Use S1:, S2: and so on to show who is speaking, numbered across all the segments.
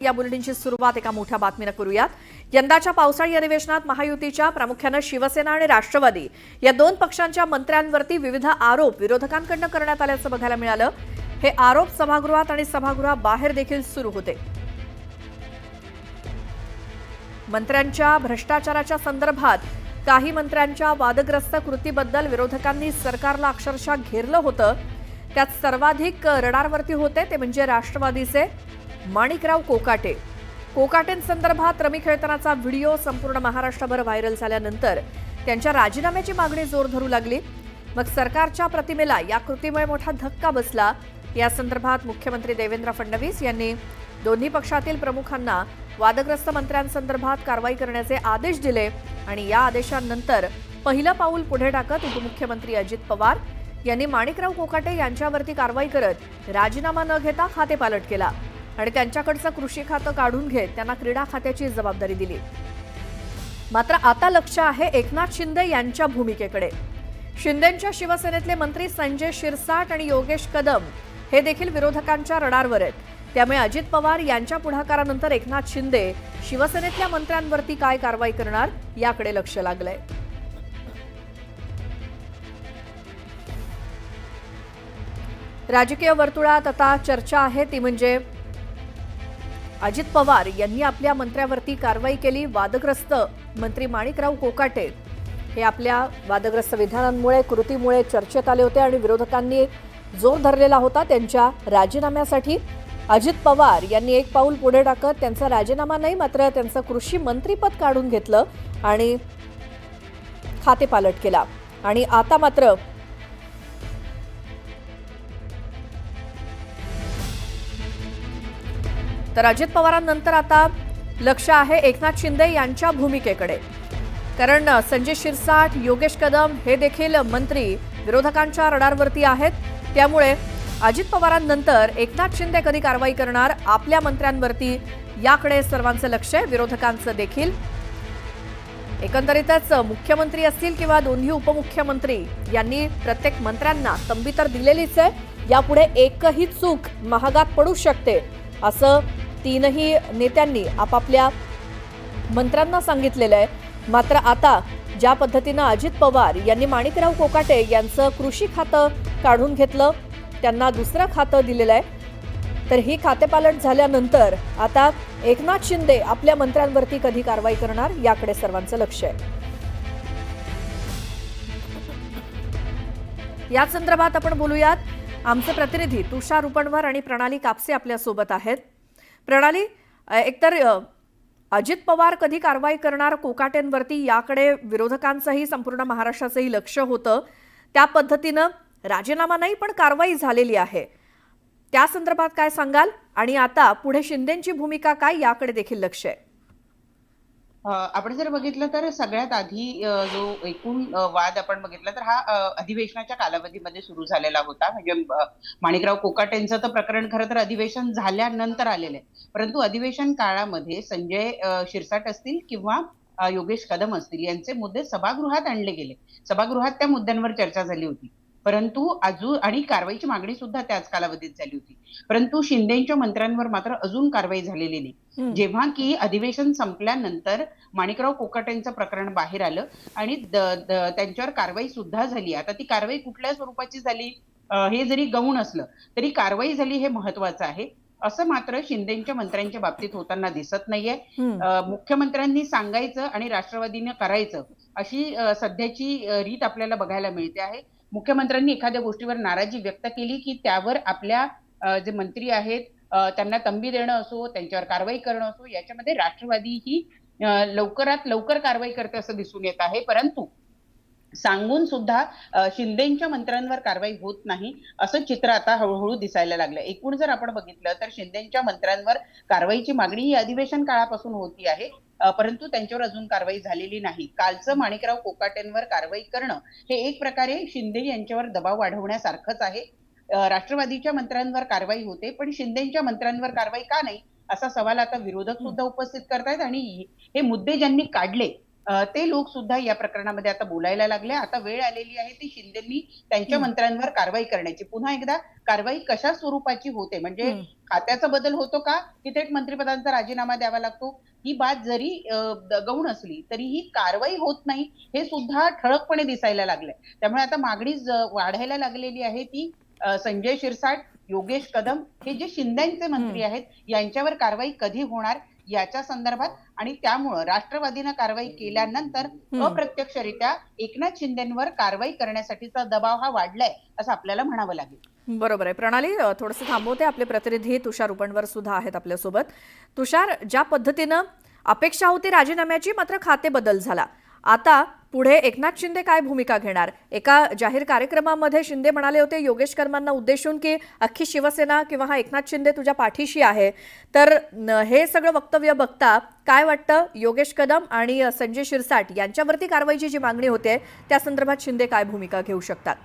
S1: या बुलेटिनची सुरुवात एका मोठ्या बातमीने करूयात। यंदाच्या पावसाळी अधिवेशनात महायुतीच्या प्रामुख्याने शिवसेना आणि राष्ट्रवादी या दोन पक्षांच्या मंत्र्यांवरती विविध आरोप विरोधकांकडून करण्यात आल्याचं बघायला मिळालं। हे आरोप सभागृहात आणि सभागृहाबाहेर देखील सुरू होते। मंत्र्यांच्या भ्रष्टाचाराच्या संदर्भात काही मंत्र्यांच्या वादग्रस्त कृतीबद्दल विरोधकांनी सरकारला अक्षरशः घेरलं होतं। त्यात सर्वाधिक रडारवरती होते ते म्हणजे राष्ट्रवादीचे माणिकराव कोकाटे। कोकाटेंसंदर्भात रमी खेळतानाचा व्हिडिओ संपूर्ण महाराष्ट्रभर व्हायरल झाल्यानंतर त्यांच्या राजीनाम्याची मागणी जोर धरू लागली। मग सरकारच्या प्रतिमेला या कृतीमुळे मोठा धक्का बसला। या संदर्भात मुख्यमंत्री देवेंद्र फडणवीस यांनी दोन्ही पक्षातील प्रमुखांना वादग्रस्त मंत्र्यांसंदर्भात कारवाई करण्याचे आदेश दिले आणि या आदेशानंतर पहिलं पाऊल पुढे टाकत उपमुख्यमंत्री अजित पवार यांनी माणिकराव कोकाटे यांच्यावरती कारवाई करत राजीनामा न घेता खातेपालट केला आणि त्यांच्याकडचं कृषी खातं काढून घेत त्यांना क्रीडा खात्याची जबाबदारी दिली। मात्र आता लक्ष आहे एकनाथ शिंदे यांच्या भूमिकेकडे। शिंदेंच्या शिवसेनेतले मंत्री संजय शिरसाट आणि योगेश कदम हे देखील विरोधकांच्या रडारवर आहेत। त्यामुळे अजित पवार यांच्या पुढाकारानंतर एकनाथ शिंदे शिवसेनेतल्या मंत्र्यांवरती काय कारवाई करणार याकडे लक्ष लागलंय। राजकीय वर्तुळात आता चर्चा आहे ती म्हणजे अजित पवार यांनी आपल्या मंत्र्यावरती कारवाई केली। वादग्रस्त मंत्री माणिकराव कोकाटे हे आपल्या वादग्रस्त विधानांमुळे कृतीमुळे चर्चेत आले होते आणि विरोधकांनी जोर धरलेला होता त्यांच्या राजीनाम्यासाठी। अजित पवार यांनी एक पाऊल पुढे टाकत त्यांचा राजीनामा नाही मात्र त्यांचं कृषी मंत्रीपद काढून घेतलं आणि खातेपालट केला आणि आता मात्र तर अजित पवारांनंतर आता लक्ष आहे एकनाथ शिंदे यांच्या भूमिकेकडे। कारण संजय शिरसाट योगेश कदम हे देखील मंत्री विरोधकांच्या रडारवरती आहेत। त्यामुळे अजित पवारांनंतर एकनाथ शिंदे कधी कारवाई करणार आपल्या मंत्र्यांवरती याकडे सर्वांचं लक्ष आहे, विरोधकांचं देखील। एकंदरीतच मुख्यमंत्री असतील किंवा दोन्ही उपमुख्यमंत्री यांनी प्रत्येक मंत्र्यांना तंबी तर दिलेलीच आहे। यापुढे एकही चूक महागात पडू शकते असं तीनही नेत्यांनी आपापल्या मंत्र्यांना सांगितलेलं आहे। मात्र आता ज्या पद्धतीनं अजित पवार यांनी माणिकराव कोकाटे यांचं कृषी खातं काढून घेतलं, त्यांना दुसरं खातं दिलेलं आहे, तर ही खातेपालट झाल्यानंतर आता एकनाथ शिंदे आपल्या मंत्र्यांवरती कधी कारवाई करणार याकडे सर्वांचं लक्ष आहे। या संदर्भात आपण बोलूयात। आमचे प्रतिनिधी तुषार उपणवर आणि प्रणाली कापसे आपल्या सोबत आहेत। प्रणाली, एकतर अजित पवार कधी कारवाई करणार कोकाटेंवरती याकडे विरोधकांचंही संपूर्ण महाराष्ट्राचंही लक्ष होतं। त्या पद्धतीनं राजीनामा नाही पण कारवाई झालेली आहे, त्या संदर्भात काय सांगाल आणि आता पुढे शिंदेंची भूमिका काय याकडे देखील लक्ष आहे।
S2: आपण जर बघितलं तर सगळ्यात आधी जो एकूण वाद आपण बघितला तर हा अधिवेशनाच्या कालावधीमध्ये सुरू झालेला होता। म्हणजे माणिकराव कोकाटेंचं तर प्रकरण खरं तर अधिवेशन झाल्यानंतर आलेलं आहे, परंतु अधिवेशन काळामध्ये संजय शिरसाट असतील किंवा योगेश कदम असतील यांचे मुद्दे सभागृहात आणले गेले। सभागृहात त्या मुद्द्यांवर चर्चा झाली होती, परंतु अजून आणि कारवाईची मागणी सुद्धा त्याच कालावधीत झाली होती, परंतु शिंदेंच्या मंत्र्यांवर मात्र अजून कारवाई झालेली नाही। जेव्हा की अधिवेशन संपल्यानंतर माणिकराव कोकाटेंचं प्रकरण बाहेर आलं आणि त्यांच्यावर कारवाई सुद्धा झाली। आता ती कारवाई कुठल्या स्वरूपाची झाली हे जरी गौण असलं तरी कारवाई झाली हे महत्वाचं आहे, असं मात्र शिंदेंच्या मंत्र्यांच्या बाबतीत होताना दिसत नाहीये। मुख्यमंत्र्यांनी सांगायचं आणि राष्ट्रवादीने करायचं अशी सध्याची रीत आपल्याला बघायला मिळते आहे। मुख्यमंत्र्यांनी एखाद्या गोष्टीवर नाराजी व्यक्त केली की त्यावर आपल्या जे मंत्री आहेत त्यांना तंबी देणं असो, त्यांच्यावर कारवाई करणं असो, याच्यामध्ये राष्ट्रवादी ही लवकरात लवकर कारवाई करते असं दिसून येत आहे। परंतु सांगून सुद्धा शिंदेंच्या मंत्र्यांवर कारवाई होत नाही असं चित्र आता हळूहळू दिसायला लागलं। एकूण जर आपण बघितलं तर शिंदेंच्या मंत्र्यांवर कारवाईची मागणी ही अधिवेशन काळापासून होती आहे, परंतु त्यांच्यावर अजून कारवाई झालेली नाही। कालचं माणिकराव कोकाटेंवर कारवाई करणं हे एक प्रकारे शिंदे यांच्यावर दबाव वाढवण्यासारखंच आहे। राष्ट्रवादीच्या मंत्र्यांवर कारवाई होते पण शिंदेंच्या मंत्र्यांवर कारवाई का नाही असा सवाल आता विरोधक सुद्धा उपस्थित करतायत आणि हे मुद्दे ज्यांनी काढले ते लोक सुद्धा या प्रकरणामध्ये आता बोलायला लागले. आता वेळ आलेली आहे ती शिंदेंनी त्यांच्या मंत्र्यांवर कारवाई करण्याची. पुन्हा एकदा कारवाई कशा स्वरूपाची होते, म्हणजे खात्याचा बदल होतो का, की थेट मंत्रिपदांचा राजीनामा द्यावा लागतो, ही बात जरी गौण असली तरी ही कारवाई होत नाही, हे सुद्धा ठळकपणे दिसायला लागलंय. त्यामुळे आता मागणी वाढायला लागलेली आहे ती संजय शिरसाट, योगेश कदम हे जे शिंदेचे मंत्री आहेत यांच्यावर कारवाई कधी होणार याच्या संदर्भात, आणि त्यामुळं राष्ट्रवादीनं कारवाई केल्यानंतर अप्रत्यक्षरित्या एकनाथ शिंदेंवर कारवाई करण्यासाठीचा दबाव हा वाढलाय असं आपल्याला म्हणावं लागेल.
S1: बरोबर आहे. प्रणाली, थोडंसं थांबवते. आपले प्रतिनिधी तुषार उपणवर सुद्धा आहेत आपल्यासोबत. तुषार, ज्या पद्धतीनं अपेक्षा होती राजीनाम्याची, मात्र खाते बदल झाला. आता पुढे एकनाथ शिंदे काय भूमिका घेणार? एका जाहीर कार्यक्रमामध्ये शिंदे म्हणाले होते योगेश कर्मांना उद्देशून की अख्खी शिवसेना किंवा हा एकनाथ शिंदे तुझ्या पाठीशी आहे. तर हे सगळं वक्तव्य बघता काय वाटतं, योगेश कदम आणि संजय शिरसाट यांच्यावरती कारवाईची जी मागणी होते त्या संदर्भात शिंदे काय भूमिका घेऊ शकतात?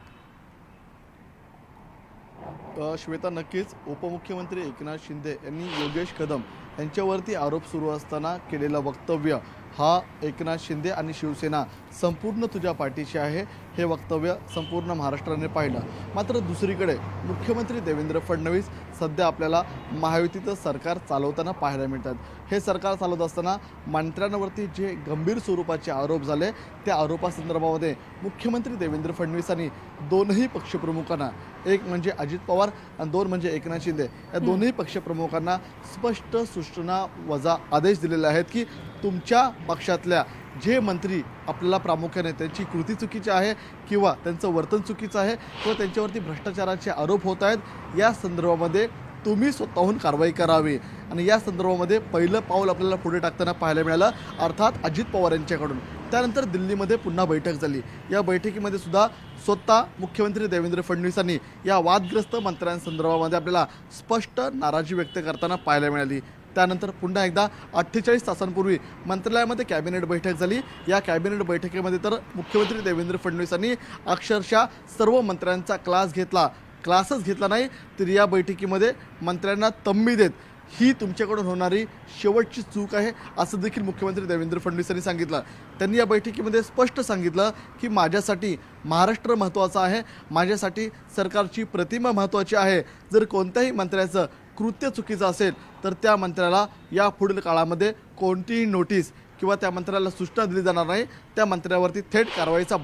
S3: श्वेता, नक्कीच उपमुख्यमंत्री एकनाथ शिंदे यांनी योगेश कदम यांच्यावरती आरोप सुरू असताना केलेलं वक्तव्य, हा एकनाथ शिंदे आणि शिवसेना संपूर्ण तुझ्या पाठीशी आहे, हे वक्तव्य संपूर्ण महाराष्ट्राने पाहिलं. मात्र दुसरीकडे मुख्यमंत्री देवेंद्र फडणवीस सध्या आपल्याला महायुतीचं सरकार चालवताना पाहायला मिळतात. हे सरकार चालवत असताना मंत्र्यांवरती जे गंभीर स्वरूपाचे आरोप झाले, त्या आरोपासंदर्भामध्ये मुख्यमंत्री देवेंद्र फडणवीसांनी दोनही पक्षप्रमुखांना, एक म्हणजे अजित पवार आणि दोन म्हणजे एकनाथ शिंदे, या दोन्ही पक्षप्रमुखांना स्पष्ट सूचना वजा आदेश दिलेले आहेत की तुमच्या पक्षातल्या जे मंत्री आपल्याला प्रामुख्याने त्यांची कृती चुकीची आहे किंवा त्यांचं वर्तन चुकीचं आहे किंवा त्यांच्यावरती भ्रष्टाचाराचे आरोप होत आहेत, या संदर्भामध्ये तुम्ही स्वतःहून कारवाई करावी. आणि या संदर्भामध्ये पहिलं पाऊल आपल्याला पुढे टाकताना पाहायला मिळालं, अर्थात अजित पवार यांच्याकडून. त्यानंतर दिल्लीमध्ये पुन्हा बैठक झाली. या बैठकीमध्ये सुद्धा स्वतः मुख्यमंत्री देवेंद्र फडणवीसांनी या वादग्रस्त मंत्र्यांसंदर्भामध्ये आपल्याला स्पष्ट नाराजी व्यक्त करताना पाहायला मिळाली. त्यानंतर पुन्हा एकदा 48 तासांपूर्वी मंत्रालयामध्ये कॅबिनेट बैठक झाली. या कॅबिनेट बैठकीमध्ये तर मुख्यमंत्री देवेंद्र फडणवीसांनी अक्षरशः सर्व मंत्र्यांचा क्लासच घेतला नाही, तर या बैठकीमध्ये मंत्र्यांना तंबी देत ही तुमच्याकडून होणारी शेवटची चूक आहे असं देखील मुख्यमंत्री देवेंद्र फडणवीसांनी सांगितलं. त्यांनी या बैठकीमध्ये स्पष्ट सांगितलं की माझ्यासाठी महाराष्ट्र महत्त्वाचा आहे, माझ्यासाठी सरकारची प्रतिमा महत्त्वाची आहे. जर कोणत्याही मंत्र्याचं कृत्य चुकीचं असेल तर त्या मंत्र्याला या पुढील काळामध्ये कोणतीही नोटीस किंवा त्या मंत्र्याला सूचना दिली जाणार नाही, त्या मंत्र्यावरती थेट कारवाईचा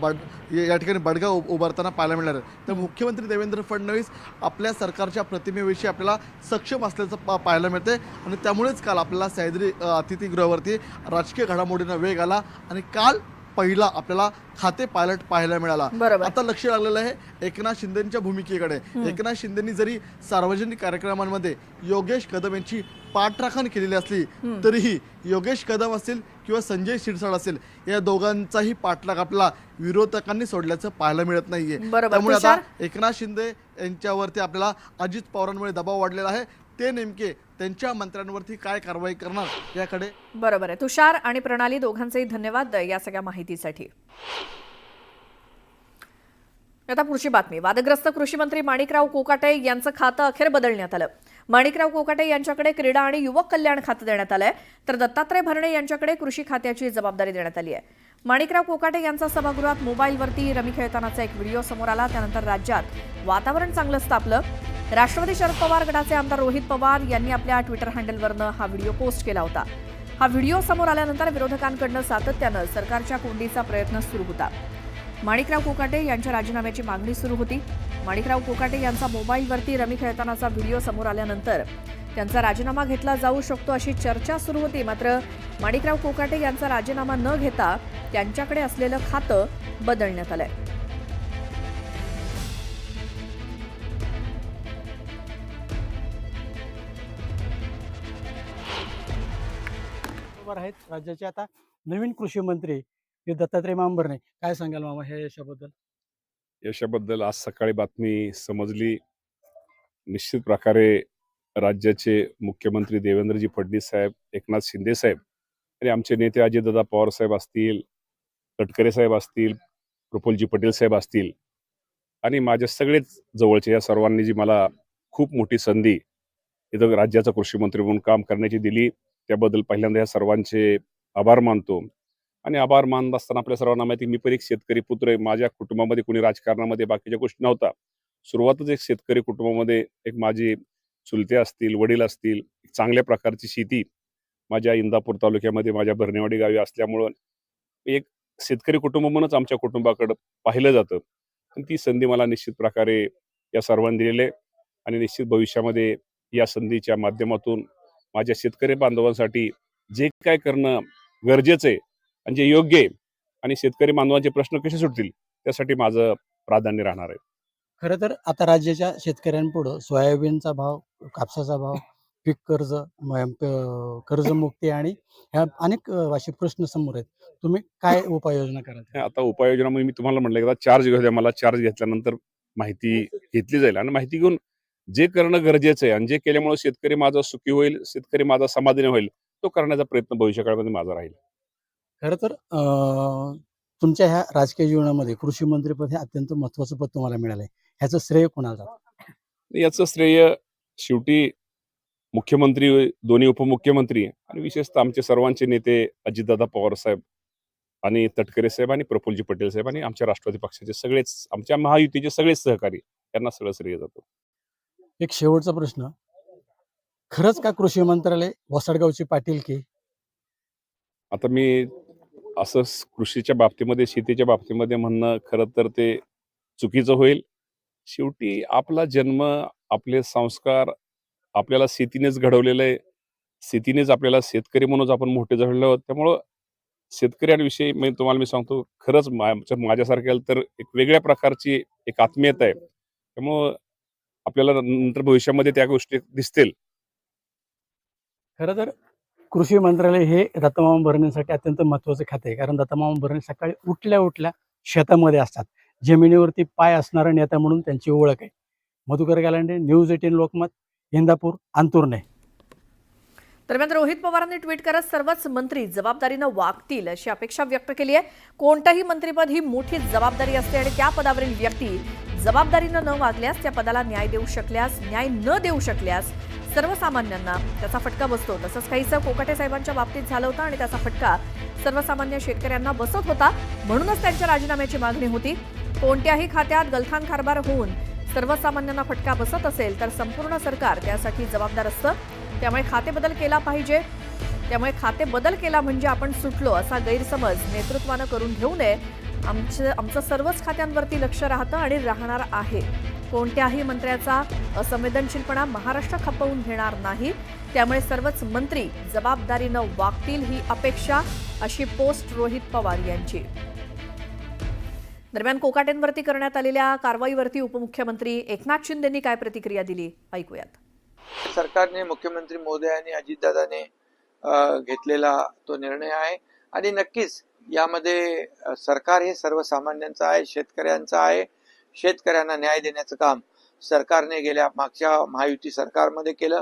S3: या ठिकाणी बडगा उभारताना पाहायला मिळणार आहे. तर मुख्यमंत्री देवेंद्र फडणवीस आपल्या सरकारच्या प्रतिमेविषयी आपल्याला सक्षम असल्याचं पाहायला मिळते आणि त्यामुळेच काल आपल्याला सह्याद्री अतिथीगृहावरती राजकीय घडामोडींना वेग आला आणि काल पहिला आपल्याला खाते पायलट पाहायला मिळाला. आता लक्ष लागलेलं आहे एकनाथ शिंदेंच्या भूमिकेकडे. एकनाथ शिंदेंनी जरी सार्वजनिक कार्यक्रमांमध्ये योगेश कदम यांची पाठराखण केलेली असली तरीही योगेश कदम असेल किंवा संजय शिरसाट असेल, या दोघांचाही पाठलाग आपल्याला विरोधकांनी सोडल्याचं पाहायला मिळत नाहीये. त्यामुळे आता एकनाथ शिंदे यांच्यावरती आपल्याला अजित पवारांमुळे दबाव वाढलेला आहे. ते नेमके त्यांच्या मंत्र्यांवरती काय कारवाई करणार याकडे.
S1: बरोबर आहे. तुषार आणि प्रणाली दोघांचेही धन्यवाद या सगळ्या माहितीसाठी. आता पुढची बातमी. वादग्रस्त कृषी मंत्री माणिकराव कोकाटे यांचं खातं अखेर बदलण्यात आलं. माणिकराव कोकाटे यांच्याकडे क्रीडा आणि युवक कल्याण खातं देण्यात आलंय, तर दत्तात्रय भरणे यांच्याकडे कृषी खात्याची जबाबदारी देण्यात आली आहे. माणिकराव कोकाटे यांचा सभागृहात मोबाईलवरती रमी खेळतानाचा एक व्हिडिओ समोर आला. त्यानंतर राज्यात वातावरण चांगलंच तापलं. राष्ट्रवादी शरद पवार गटाचे आमदार रोहित पवार यांनी आपल्या ट्विटर हँडलवरनं हा व्हिडिओ पोस्ट केला होता. हा व्हिडिओ समोर आल्यानंतर विरोधकांकडून सातत्यानं सरकारच्या कोंडीचा प्रयत्न सुरू होता. माणिकराव कोकाटे यांच्या राजीनाम्याची मागणी सुरू होती. माणिकराव कोकाटे यांचा मोबाईलवरती रमी खेळतानाचा व्हिडिओ समोर आल्यानंतर त्यांचा राजीनामा घेतला जाऊ शकतो अशी चर्चा सुरू होती. मात्र माणिकराव कोकाटे यांचा राजीनामा न घेता त्यांच्याकडे असलेलं खातं बदलण्यात आलंय.
S4: आहेत राज्याचे आता नवीन कृषी मंत्री दत्तात्रय भरणे, काय सांगाल मामा ह्या
S5: यशाबद्दल? आज सकाळी बातमी समजली. निश्चित प्रकारे राज्याचे मुख्यमंत्री देवेंद्रजी फडणवीस साहेब, एकनाथ शिंदे साहेब आणि आमचे नेते अजितदादा पवार साहेब असतील, तटकरे साहेब असतील, प्रफुल्लजी पटेल साहेब असतील आणि माझ्या सगळेच जवळचे, या सर्वांनी जी मला खूप मोठी संधी इथं राज्याचा कृषी मंत्री म्हणून काम करण्याची दिली, त्याबद्दल पहिल्यांदा या सर्वांचे आभार मानतो. आणि आभार मानत असताना आपल्या सर्वांना माहिती मी पण एक शेतकरी पुत्र आहे. माझ्या कुटुंबामध्ये कोणी राजकारणामध्ये बाकीच्या गोष्टी नव्हता. सुरुवातच एक शेतकरी कुटुंबामध्ये एक माझे चुलते असतील, वडील असतील, चांगल्या प्रकारची शेती माझ्या इंदापूर तालुक्यामध्ये माझ्या भरणेवाडी गावी असल्यामुळं एक शेतकरी कुटुंब म्हणूनच आमच्या कुटुंबाकडं पाहिलं जातं. आणि ती संधी मला निश्चित प्रकारे या सर्वांनी दिलेली आहे आणि निश्चित भविष्यामध्ये या संधीच्या माध्यमातून माझ्या शेतकरी बांधवांसाठी जे काय करणं गरजेचं आहे आणि जे योग्य आहे आणि शेतकरी बांधवांचे प्रश्न कसे सुटतील त्यासाठी माझं प्राधान्य राहणार आहे.
S4: खरं तर आता राज्याच्या शेतकऱ्यांपुढं सोयाबीनचा भाव, कापसाचा भाव, पीक कर्ज, कर्जमुक्ती आणि ह्या अनेक असे प्रश्न समोर आहेत. तुम्ही काय उपाययोजना कराल?
S5: आता उपाययोजना म्हणजे मी तुम्हाला म्हटलं एकदा चार्ज घेऊ द्या. मला चार्ज घेतल्यानंतर माहिती घेतली जाईल आणि माहिती घेऊन जे करणं गरजेचं आहे आणि जे केल्यामुळे शेतकरी माझा सुखी होईल, शेतकरी माझा समाधानी होईल, तो करण्याचा प्रयत्न भविष्यकाळामध्ये माझा राहील.
S4: खरं तर तुमच्या ह्या राजकीय जीवनामध्ये कृषी मंत्रीपद हे अत्यंत महत्त्वाचं पद तुम्हाला मिळालं आहे. ह्याचं श्रेय कोणाला जातं?
S5: याचं श्रेय शेवटी मुख्यमंत्री, दोन्ही उपमुख्यमंत्री आणि विशेषतः आमचे सर्वांचे नेते अजितदादा पवार साहेब आणि तटकरे साहेब आणि प्रफुल्लजी पटेल साहेब आणि आमच्या राष्ट्रवादी पक्षाचे सगळेच, आमच्या महायुतीचे सगळेच सहकारी, यांना सगळं श्रेय जातं.
S4: एक शेवटचा प्रश्न, खरंच का कृषी मंत्रालय वसाडगावची पाटील की?
S5: आता मी असं कृषीच्या बाबतीमध्ये, शेतीच्या बाबतीमध्ये म्हणणं खरं तर ते चुकीचं होईल. शेवटी आपला जन्म, आपले संस्कार आपल्याला शेतीनेच घडवलेलं आहे. शेतीनेच आपल्याला शेतकरी म्हणूनच आपण मोठे झालेलो आहोत. त्यामुळं शेतकऱ्यांविषयी तुम्हाला मी सांगतो, खरंच माझ्यासारख्याला तर एक वेगळ्या प्रकारची एक आत्मीयता आहे. त्यामुळं आपल्याला नंतर भविष्यामध्ये त्या गोष्टी दिसतील.
S4: खरं तर कृषी मंत्रालय हे दत्तमामा भरणेसाठी अत्यंत महत्त्वाचं खातं आहे. कारण दत्तमामा भरणे सकाळी उठल्या उठल्या शेतामध्ये असतात. जमिनीवरती पाय असणारा नेता म्हणून त्यांची ओळख आहे. मधुकर गालांडे, न्यूज 18 लोकमत, इंदापूर, अंतुर्णे.
S1: दरम्यान रोहित पवारांनी ट्विट करत सर्वच मंत्री जबाबदारीनं वागतील अशी अपेक्षा व्यक्त केली आहे. कोणतंही मंत्रिपद ही मोठी जबाबदारी असते आणि त्या पदावरील व्यक्ती जबाबदारीनं न वागल्यास, त्या पदाला न्याय न देऊ शकल्यास सर्वसामान्यांना त्याचा फटका बसतो. तसंच काहीसं कोकाटे साहेबांच्या बाबतीत झालं होतं आणि त्याचा फटका सर्वसामान्य शेतकऱ्यांना बसत होता. म्हणूनच त्यांच्या राजीनाम्याची मागणी होती. कोणत्याही खात्यात गलथान कारभार होऊन सर्वसामान्यांना फटका बसत असेल तर संपूर्ण सरकार त्यासाठी जबाबदार असतं. त्यामुळे खाते बदल केला म्हणजे आपण सुटलो असा गैरसमज नेतृत्वानं करून घेऊ नये. आमचं सर्वच खात्यांवरती लक्ष राहतं आणि राहणार आहे. कोणत्याही मंत्र्याचा असंवेदनशीलपणा महाराष्ट्र खपवून घेणार नाही. त्यामुळे सर्वच मंत्री जबाबदारीनं वागतील ही अपेक्षा, अशी पोस्ट रोहित पवार यांची. दरम्यान कोकाटेंवरती करण्यात आलेल्या कारवाईवरती उपमुख्यमंत्री एकनाथ शिंदेंनी काय प्रतिक्रिया दिली, ऐकूयात.
S6: सरकारने, मुख्यमंत्री महोदयांनी, अजितदादाने घेतलेला तो निर्णय आहे आणि नक्कीच यामध्ये सरकार हे सर्वसामान्यांचं आहे, शेतकऱ्यांचं आहे. शेतकऱ्यांना न्याय देण्याचं काम सरकारने गेल्या मागच्या महायुती सरकारमध्ये केलं.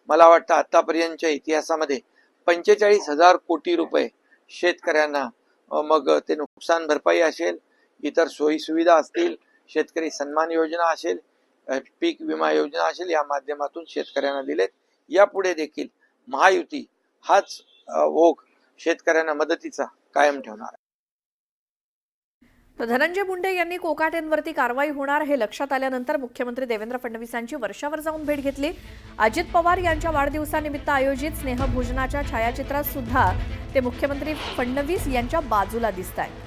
S6: मला वाटतं आतापर्यंतच्या इतिहासामध्ये 45,000 कोटी रुपये शेतकऱ्यांना, मग ते नुकसान भरपाई असेल, इतर सोयी सुविधा असतील, शेतकरी सन्मान योजना असेल, पीक विमा योजना असेल, या माध्यमातून शेतकऱ्यांना दिलेत. यापुढे देखील महायुती हाच ओघ शेतकऱ्यांना मदतीचा कायम ठेवणार आहे.
S1: तर धनंजय मुंडे यांनी कोकाटेंवरती कारवाई होणार हे लक्षात आल्यानंतर मुख्यमंत्री देवेंद्र फडणवीसांची वर्षावर जाऊन भेट घेतली. अजित पवार यांच्या वाढदिवसानिमित्त आयोजित स्नेहभोजनाच्या छायाचित्रात सुद्धा ते मुख्यमंत्री फडणवीस यांच्या बाजूला दिसतायत.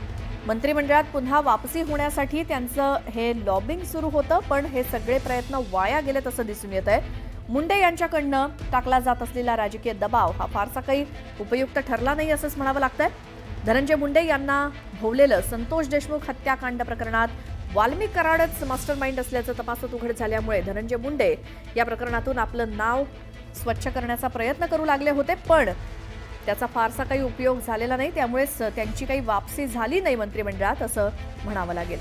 S1: मंत्रिमंडळात पुन्हा वापसी होण्यासाठी त्यांचं हे लॉबिंग सुरू होतं, पण हे सगळे प्रयत्न वाया गेलेत असं दिसून येत आहे. मुंडे यांच्याकडनं टाकला जात असलेला राजकीय दबाव हा फारसा काही उपयुक्त ठरला नाही असंच म्हणावं लागतंय. धनंजय मुंडे यांना भोवलेलं संतोष देशमुख हत्याकांड प्रकरणात वाल्मिक कराडच मास्टरमाइंड असल्याचं तपासात उघड झाल्यामुळे धनंजय मुंडे या प्रकरणातून आपलं नाव स्वच्छ करण्याचा प्रयत्न करू लागले होते, पण त्याचा फारसा काही उपयोग झालेला नाही. त्यामुळेच त्यांची काही वापसी झाली नाही मंत्रिमंडळात असं म्हणावं लागेल.